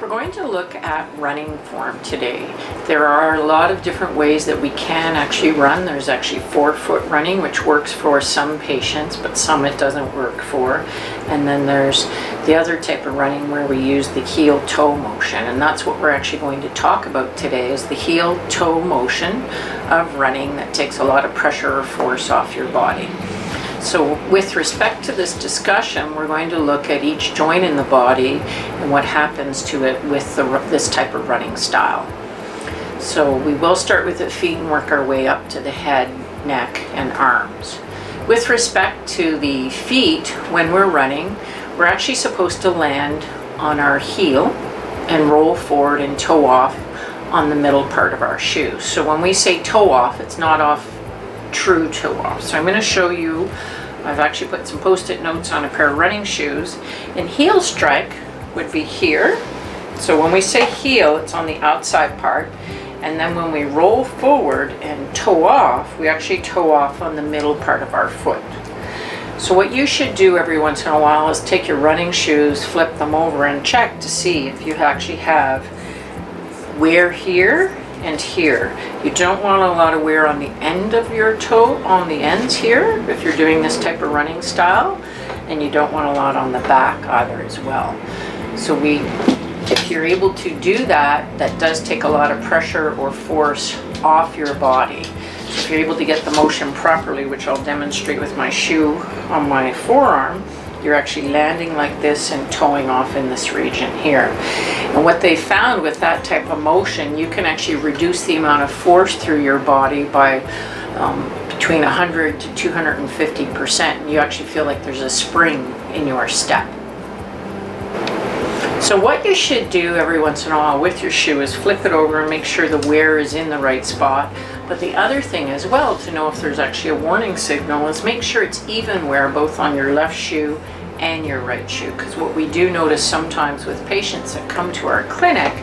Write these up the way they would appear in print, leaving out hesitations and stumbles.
We're going to look at running form today. There are a lot of different ways that we can actually run. There's actually forefoot running, which works for some patients, but some it doesn't work for. And then there's the other type of running where we use the heel-toe motion, and that's what we're actually going to talk about today, is the heel-toe motion of running that takes a lot of pressure or force off your body. So with respect to this discussion, we're going to look at each joint in the body and what happens to it with this type of running style. So we will start with the feet and work our way up to the head, neck, and arms. With respect to the feet, when we're running, we're actually supposed to land on our heel and roll forward and toe off on the middle part of our shoe. So when we say toe off, it's not off true toe off. So I'm going to show you, I've actually put some post-it notes on a pair of running shoes, and heel strike would be here. So when we say heel, it's on the outside part, and then when we roll forward and toe off, we actually toe off on the middle part of our foot. So what you should do every once in a while is take your running shoes, flip them over, and check to see if you actually have wear here and here. You don't want a lot of wear on the end of your toe, on the ends here, if you're doing this type of running style, and you don't want a lot on the back either as well. So if you're able to do that, that does take a lot of pressure or force off your body. So if you're able to get the motion properly, which I'll demonstrate with my shoe on my forearm, you're actually landing like this and toeing off in this region here. And what they found with that type of motion, you can actually reduce the amount of force through your body by between 100 to 250%. And you actually feel like there's a spring in your step. So what you should do every once in a while with your shoe is flip it over and make sure the wear is in the right spot. But the other thing as well, to know if there's actually a warning signal, is make sure it's even wear both on your left shoe and your right shoe. Because what we do notice sometimes with patients that come to our clinic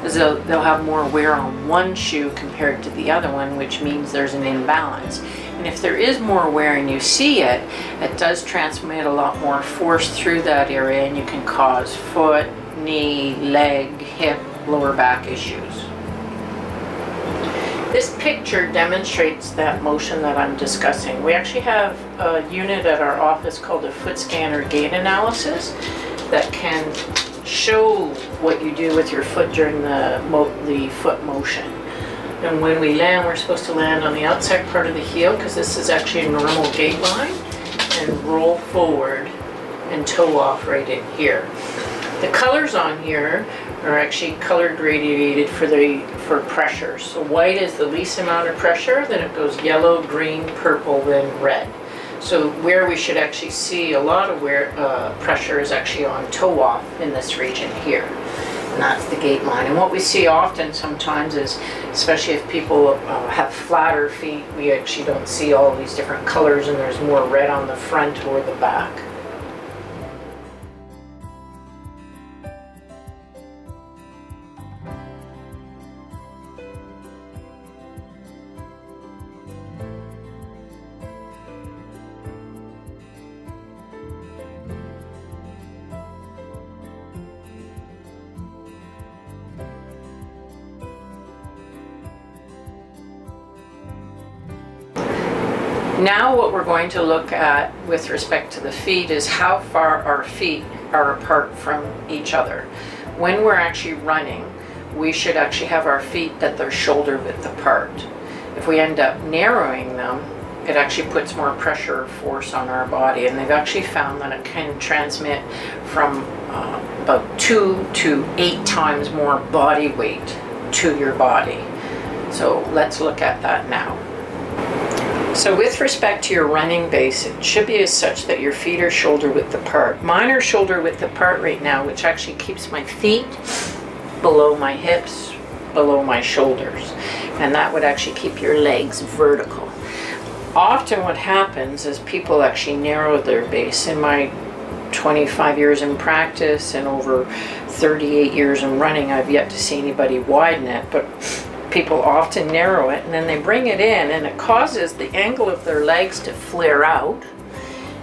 is they'll have more wear on one shoe compared to the other one, which means there's an imbalance. And if there is more wear and you see it, it does transmit a lot more force through that area, and you can cause foot, knee, leg, hip, lower back issues. This picture demonstrates that motion that I'm discussing. We actually have a unit at our office called a foot scanner gait analysis that can show what you do with your foot during the foot motion. And when we land, we're supposed to land on the outside part of the heel, because this is actually a normal gait line, and roll forward and toe off right in here. The colors on here are actually color gradated for pressure. So white is the least amount of pressure, then it goes yellow, green, purple, then red. So where we should actually see a lot of pressure is actually on toe off in this region here. And that's the gait line. And what we see often sometimes is, especially if people have flatter feet, we actually don't see all these different colors, and there's more red on the front or the back. Now what we're going to look at with respect to the feet is how far our feet are apart from each other. When we're actually running, we should actually have our feet that they're shoulder width apart. If we end up narrowing them, it actually puts more pressure or force on our body, and they've actually found that it can transmit from about 2 to 8 times more body weight to your body. So let's look at that now. So with respect to your running base, it should be as such that your feet are shoulder width apart. Mine are shoulder width apart right now, which actually keeps my feet below my hips, below my shoulders. And that would actually keep your legs vertical. Often what happens is people actually narrow their base. In my 25 years in practice and over 38 years in running, I've yet to see anybody widen it, but people often narrow it, and then they bring it in, and it causes the angle of their legs to flare out,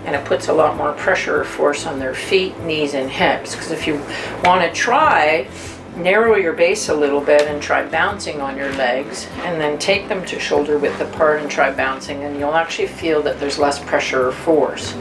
and it puts a lot more pressure or force on their feet, knees, and hips. Because if you want to try narrow your base a little bit and try bouncing on your legs, and then take them to shoulder width apart and try bouncing, and you'll actually feel that there's less pressure or force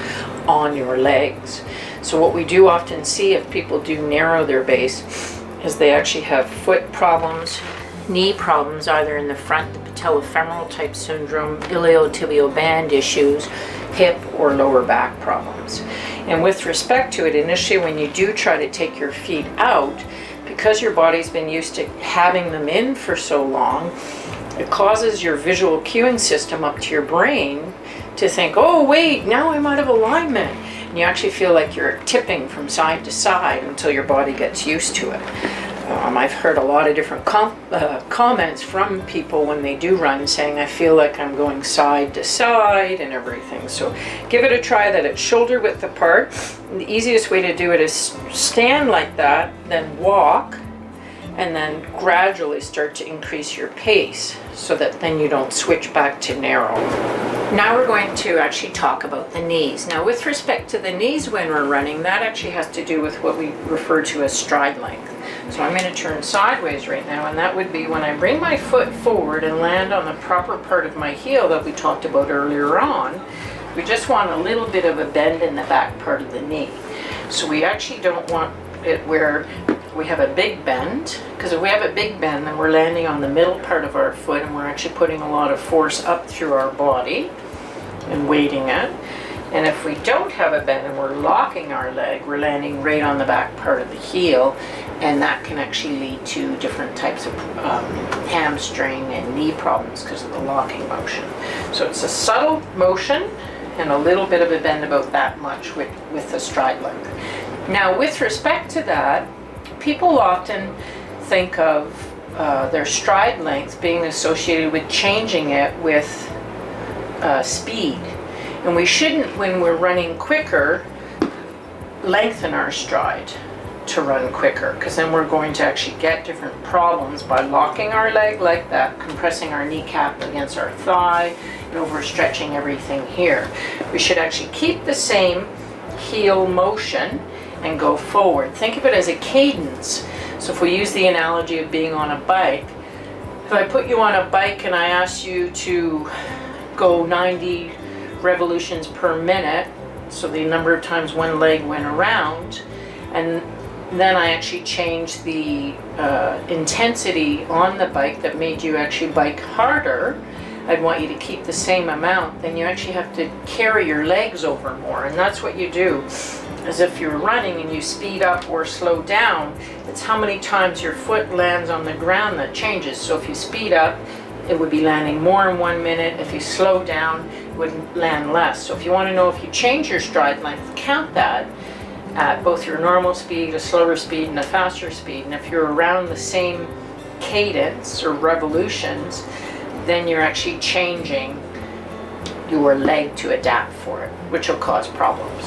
on your legs. So what we do often see if people do narrow their base is they actually have foot problems, knee problems, either in the front, the patellofemoral type syndrome, iliotibial band issues, hip or lower back problems. And with respect to it, initially when you do try to take your feet out, because your body's been used to having them in for so long, it causes your visual cueing system up to your brain to think, oh wait, now I'm out of alignment. And you actually feel like you're tipping from side to side until your body gets used to it. I've heard a lot of different comments from people when they do run saying, I feel like I'm going side to side and everything. So give it a try that it's shoulder width apart. And the easiest way to do it is stand like that, then walk, and then gradually start to increase your pace so that then you don't switch back to narrow. Now we're going to actually talk about the knees. Now with respect to the knees when we're running, that actually has to do with what we refer to as stride length. So I'm going to turn sideways right now, and that would be when I bring my foot forward and land on the proper part of my heel that we talked about earlier on. We just want a little bit of a bend in the back part of the knee. So we actually don't want it where we have a big bend, because if we have a big bend, then we're landing on the middle part of our foot and we're actually putting a lot of force up through our body and weighting it. And if we don't have a bend and we're locking our leg, we're landing right on the back part of the heel, and that can actually lead to different types of hamstring and knee problems because of the locking motion. So it's a subtle motion and a little bit of a bend, about that much with the stride length. Now with respect to that, people often think of their stride length being associated with changing it with speed. And we shouldn't, when we're running quicker, lengthen our stride to run quicker, because then we're going to actually get different problems by locking our leg like that, compressing our kneecap against our thigh, and overstretching everything here. We should actually keep the same heel motion and go forward. Think of it as a cadence. So if we use the analogy of being on a bike, if I put you on a bike and I ask you to go 90 revolutions per minute, so the number of times one leg went around, and then I actually changed the intensity on the bike that made you actually bike harder, I'd want you to keep the same amount, then you actually have to carry your legs over more. And that's what you do, as if you're running and you speed up or slow down, it's how many times your foot lands on the ground that changes. So if you speed up, it would be landing more in 1 minute. If you slow down, it would land less. So if you want to know if you change your stride length, count that at both your normal speed, a slower speed, and a faster speed. And if you're around the same cadence or revolutions, then you're actually changing your leg to adapt for it, which will cause problems.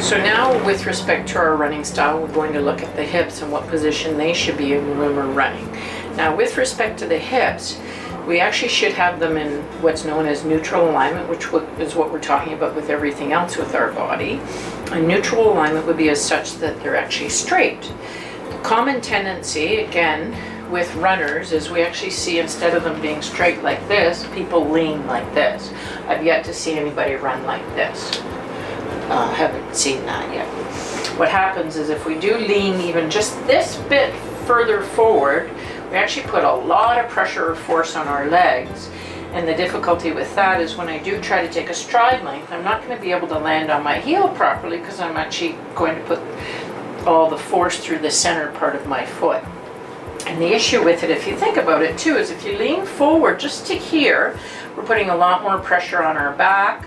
So now with respect to our running style, we're going to look at the hips and what position they should be in when we're running. Now with respect to the hips, we actually should have them in what's known as neutral alignment, which is what we're talking about with everything else with our body. A neutral alignment would be as such that they're actually straight. The common tendency, again, with runners is we actually see, instead of them being straight like this, people lean like this. I've yet to see anybody run like this. Haven't seen that yet. What happens is if we do lean even just this bit further forward, we actually put a lot of pressure or force on our legs. And the difficulty with that is when I do try to take a stride length, I'm not going to be able to land on my heel properly because I'm actually going to put all the force through the center part of my foot. And the issue with it, if you think about it too, is if you lean forward just to here, we're putting a lot more pressure on our back,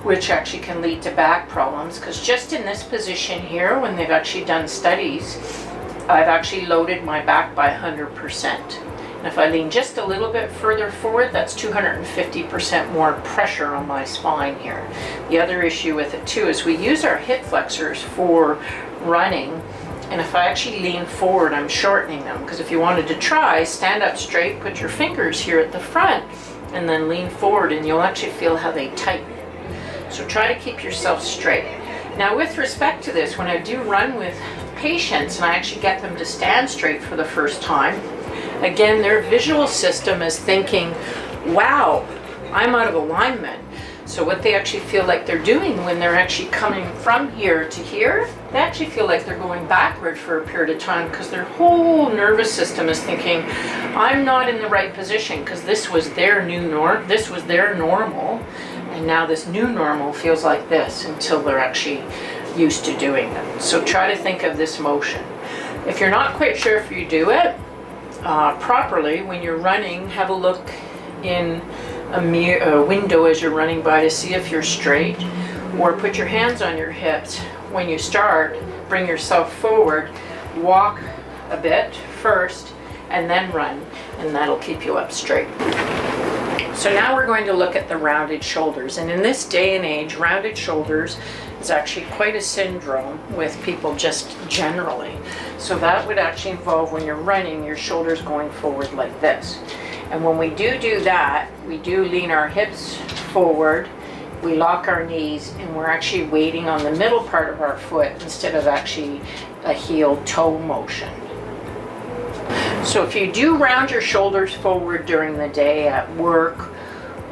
which actually can lead to back problems, because just in this position here, when they've actually done studies, I've actually loaded my back by 100%. And if I lean just a little bit further forward, that's 250% more pressure on my spine here. The other issue with it too is we use our hip flexors for running, and if I actually lean forward, I'm shortening them, because if you wanted to try, stand up straight, put your fingers here at the front, and then lean forward, and you'll actually feel how they tighten. So try to keep yourself straight. Now with respect to this, when I do run with patients and I actually get them to stand straight for the first time, again, their visual system is thinking, wow, I'm out of alignment. So what they actually feel like they're doing when they're actually coming from here to here, they actually feel like they're going backward for a period of time because their whole nervous system is thinking, I'm not in the right position because this was their new norm, this was their normal, and now this new normal feels like this until they're actually used to doing it. So try to think of this motion. If you're not quite sure if you do it properly, when you're running, have a look in a window as you're running by to see if you're straight, or put your hands on your hips. When you start, bring yourself forward, walk a bit first, and then run, and that'll keep you up straight. So now we're going to look at the rounded shoulders, and in this day and age, rounded shoulders is actually quite a syndrome with people just generally. So that would actually involve when you're running, your shoulders going forward like this. And when we do that, we do lean our hips forward, we lock our knees, and we're actually weighting on the middle part of our foot instead of actually a heel-toe motion. So if you do round your shoulders forward during the day at work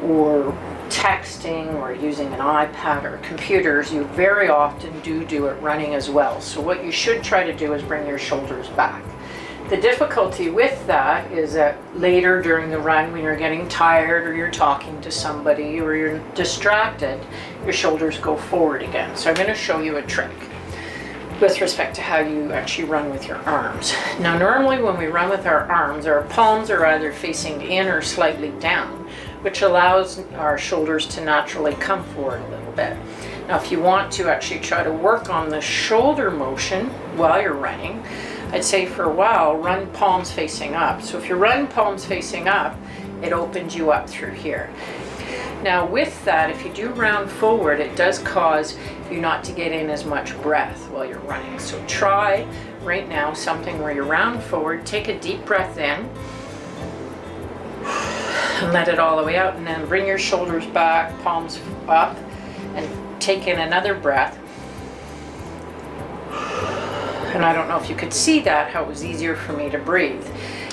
or texting or using an iPad or computers, you very often do it running as well. So what you should try to do is bring your shoulders back. The difficulty with that is that later during the run, when you're getting tired or you're talking to somebody or you're distracted, your shoulders go forward again. So I'm going to show you a trick with respect to how you actually run with your arms. Now normally when we run with our arms, our palms are either facing in or slightly down, which allows our shoulders to naturally come forward a little bit. Now if you want to actually try to work on the shoulder motion while you're running, I'd say for a while, run palms facing up. So if you run palms facing up, it opens you up through here. Now with that, if you do round forward, it does cause you not to get in as much breath while you're running. So try right now something where you round forward, take a deep breath in, and let it all the way out, and then bring your shoulders back, palms up, and take in another breath. And I don't know if you could see that, how it was easier for me to breathe.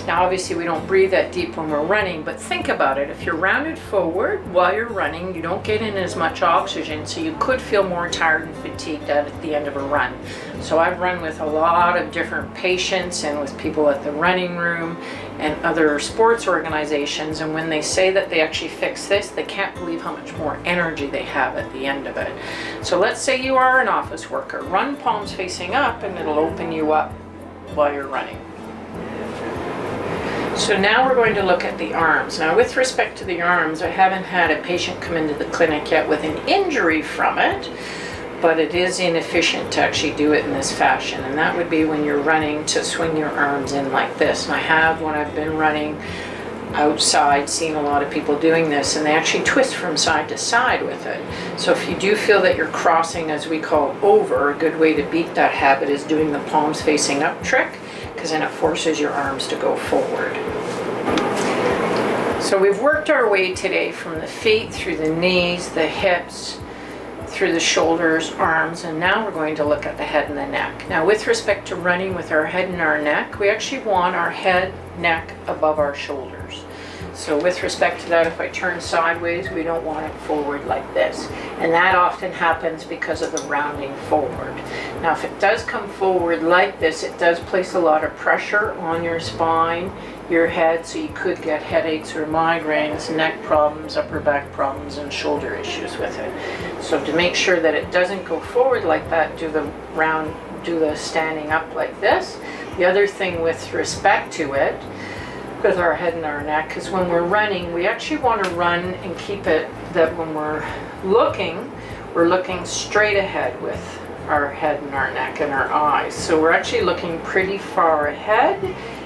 Now obviously we don't breathe that deep when we're running, but think about it. If you're rounded forward while you're running, you don't get in as much oxygen, so you could feel more tired and fatigued at the end of a run. So I've run with a lot of different patients and with people at the running room and other sports organizations, and when they say that they actually fix this, they can't believe how much more energy they have at the end of it. So let's say you are an office worker. Run palms facing up and it'll open you up while you're running. So now we're going to look at the arms. Now with respect to the arms, I haven't had a patient come into the clinic yet with an injury from it, but it is inefficient to actually do it in this fashion, and that would be when you're running to swing your arms in like this. And I have, when I've been running outside, seen a lot of people doing this, and they actually twist from side to side with it. So if you do feel that you're crossing, as we call over, a good way to beat that habit is doing the palms facing up trick, because then it forces your arms to go forward. So we've worked our way today from the feet, through the knees, the hips, through the shoulders, arms, and now we're going to look at the head and the neck. Now with respect to running with our head and our neck, we actually want our head, neck above our shoulders. So with respect to that, if I turn sideways, we don't want it forward like this. And that often happens because of the rounding forward. Now if it does come forward like this, it does place a lot of pressure on your spine, your head, so you could get headaches or migraines, neck problems, upper back problems, and shoulder issues with it. So to make sure that it doesn't go forward like that, do the standing up like this. The other thing with respect to it, with our head and our neck, is when we're running, we actually want to run and keep it that when we're looking straight ahead with our head and our neck and our eyes. So we're actually looking pretty far ahead,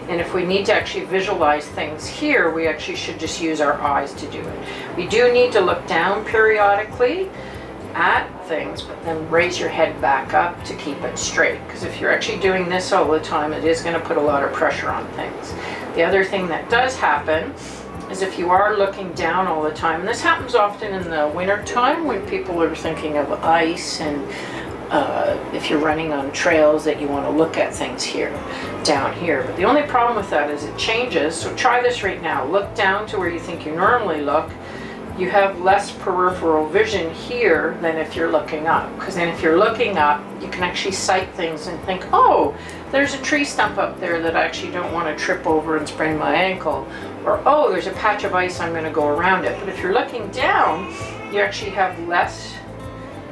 and if we need to actually visualize things here, we actually should just use our eyes to do it. We do need to look down periodically at things, but then raise your head back up to keep it straight, because if you're actually doing this all the time, it is going to put a lot of pressure on things. The other thing that does happen is if you are looking down all the time, and this happens often in the winter time when people are thinking of ice and if you're running on trails that you want to look at things here, down here. But the only problem with that is it changes. So try this right now. Look down to where you think you normally look. You have less peripheral vision here than if you're looking up. Because then if you're looking up, you can actually sight things and think, oh, there's a tree stump up there that I actually don't want to trip over and sprain my ankle. Or, oh, there's a patch of ice, I'm going to go around it. But if you're looking down, you actually have less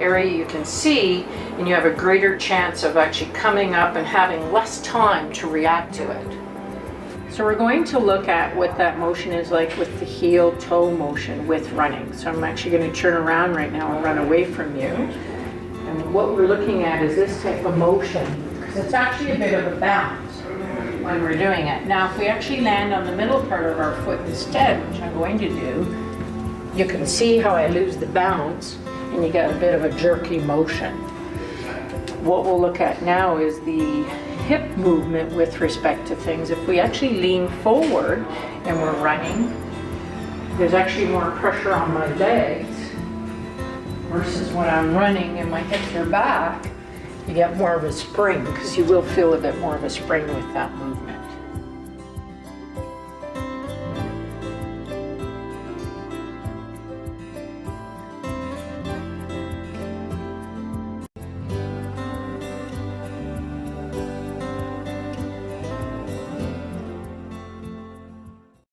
area you can see, and you have a greater chance of actually coming up and having less time to react to it. So we're going to look at what that motion is like with the heel-toe motion with running. So I'm actually going to turn around right now and run away from you. And what we're looking at is this type of motion, because it's actually a bit of a bounce when we're doing it. Now if we actually land on the middle part of our foot instead, which I'm going to do, you can see how I lose the bounce and you get a bit of a jerky motion. What we'll look at now is the hip movement with respect to things. If we actually lean forward and we're running, there's actually more pressure on my legs versus when I'm running and my hips are back, you get more of a spring, because you will feel a bit more of a spring with that movement.